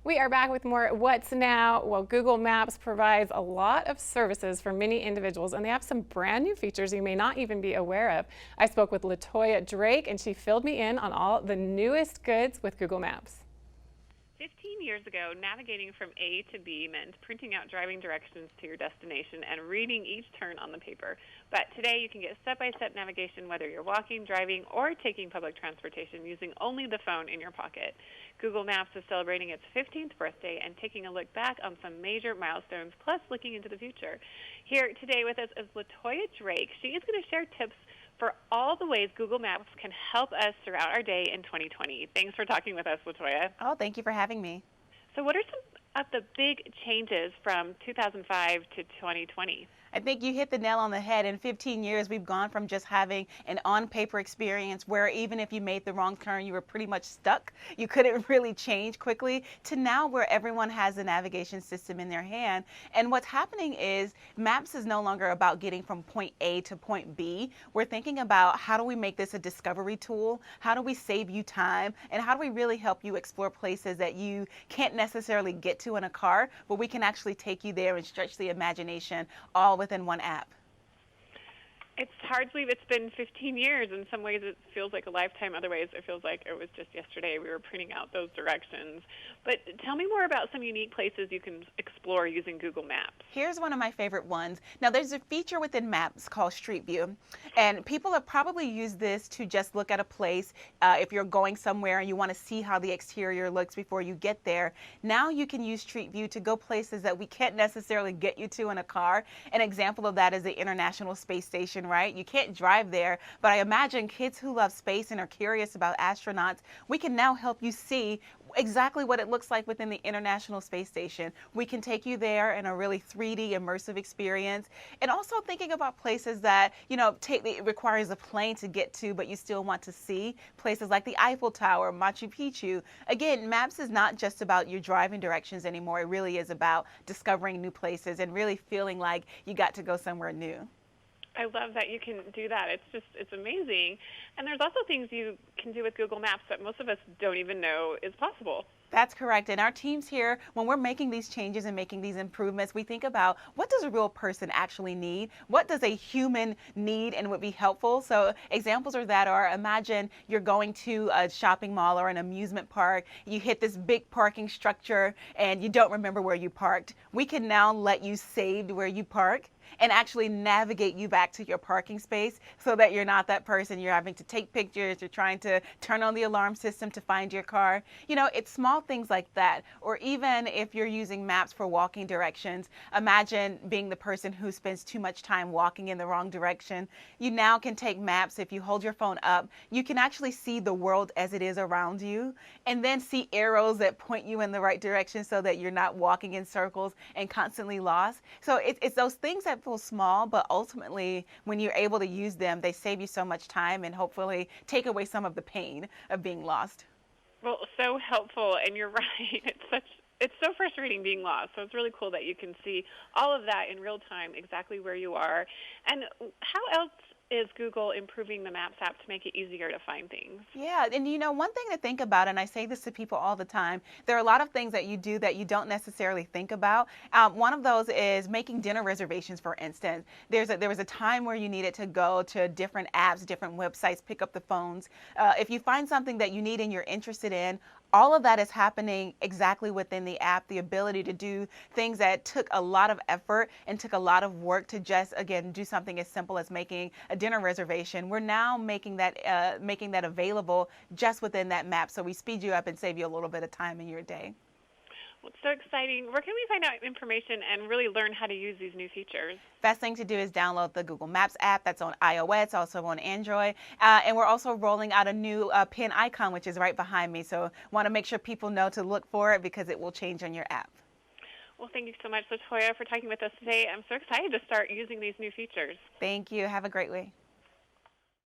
We are back with more What's Now. Well, Google Maps provides a lot of services for many individuals, and they have some brand new features you may not even be aware of. I spoke with LaToya Drake, and she filled me in on all the newest goods with Google Maps. 15 years ago, navigating from A to B meant printing out driving directions to your destination and reading each turn on the paper. But today, you can get step-by-step navigation whether you're walking, driving, or taking public transportation using only the phone in your pocket. Google Maps is celebrating its 15th birthday and taking a look back on some major milestones, plus looking into the future. Here today with us is LaToya Drake. She is going to share tips for all the ways Google Maps can help us throughout our day in 2020. Thanks for talking with us, LaToya. Oh, thank you for having me. So what are some of the big changes from 2005 to 2020? I think you hit the nail on the head. In 15 years, we've gone from just having an on-paper experience where even if you made the wrong turn, you were pretty much stuck. You couldn't really change quickly, to now where everyone has a navigation system in their hand. And what's happening is Maps is no longer about getting from point A to point B. We're thinking about how do we make this a discovery tool? How do we save you time? And how do we really help you explore places that you can't necessarily get to in a car, but we can actually take you there and stretch the imagination all within one app. It's hard to believe it's been 15 years. In some ways, it feels like a lifetime. Other ways, it feels like it was just yesterday we were printing out those directions. But tell me more about some unique places you can explore using Google Maps. Here's one of my favorite ones. Now, there's a feature within Maps called Street View, and people have probably used this to just look at a place if you're going somewhere and you want to see how the exterior looks before you get there. Now you can use Street View to go places that we can't necessarily get you to in a car. An example of that is the International Space Station, right? You can't drive there, but I imagine kids who love space and are curious about astronauts, we can now help you see exactly what it looks like within the International Space Station. We can take you there in a really 3D immersive experience. And also thinking about places that, it requires a plane to get to, but you still want to see. Places like the Eiffel Tower, Machu Picchu. Again, Maps is not just about your driving directions anymore. It really is about discovering new places and really feeling like you got to go somewhere new. I love that you can do that. It's amazing. And there's also things you can do with Google Maps that most of us don't even know is possible. That's correct. And our teams here, when we're making these changes and making these improvements, we think about what does a real person actually need? What does a human need and would be helpful? So examples of that are, imagine you're going to a shopping mall or an amusement park. You hit this big parking structure and you don't remember where you parked. We can now let you save where you park and actually navigate you back to your parking space so that you're not that person. You're having to take pictures. You're trying to turn on the alarm system to find your car. It's small things like that. Or even if you're using Maps for walking directions, imagine being the person who spends too much time walking in the wrong direction. You now can take Maps. If you hold your phone up, you can actually see the world as it is around you and then see arrows that point you in the right direction so that you're not walking in circles and constantly lost. So it's those things that feel small, but ultimately when you're able to use them, they save you so much time and hopefully take away some of the pain of being lost. Well, so helpful, and you're right. It's so frustrating being lost. So it's really cool that you can see all of that in real time, exactly where you are. And how else is Google improving the Maps app to make it easier to find things? Yeah, and one thing to think about, and I say this to people all the time, there are a lot of things that you do that you don't necessarily think about. One of those is making dinner reservations, for instance. There was a time where you needed to go to different apps, different websites, pick up the phones. If you find something that you need and you're interested in, all of that is happening exactly within the app. The ability to do things that took a lot of effort and took a lot of work to just, again, do something as simple as making a dinner reservation. We're now making that available just within that map. So we speed you up and save you a little bit of time in your day. Well, it's so exciting. Where can we find out information and really learn how to use these new features? Best thing to do is download the Google Maps app. That's on iOS, also on Android. And we're also rolling out a new pin icon, which is right behind me. So want to make sure people know to look for it because it will change on your app. Well, thank you so much, LaToya, for talking with us today. I'm so excited to start using these new features. Thank you. Have a great week.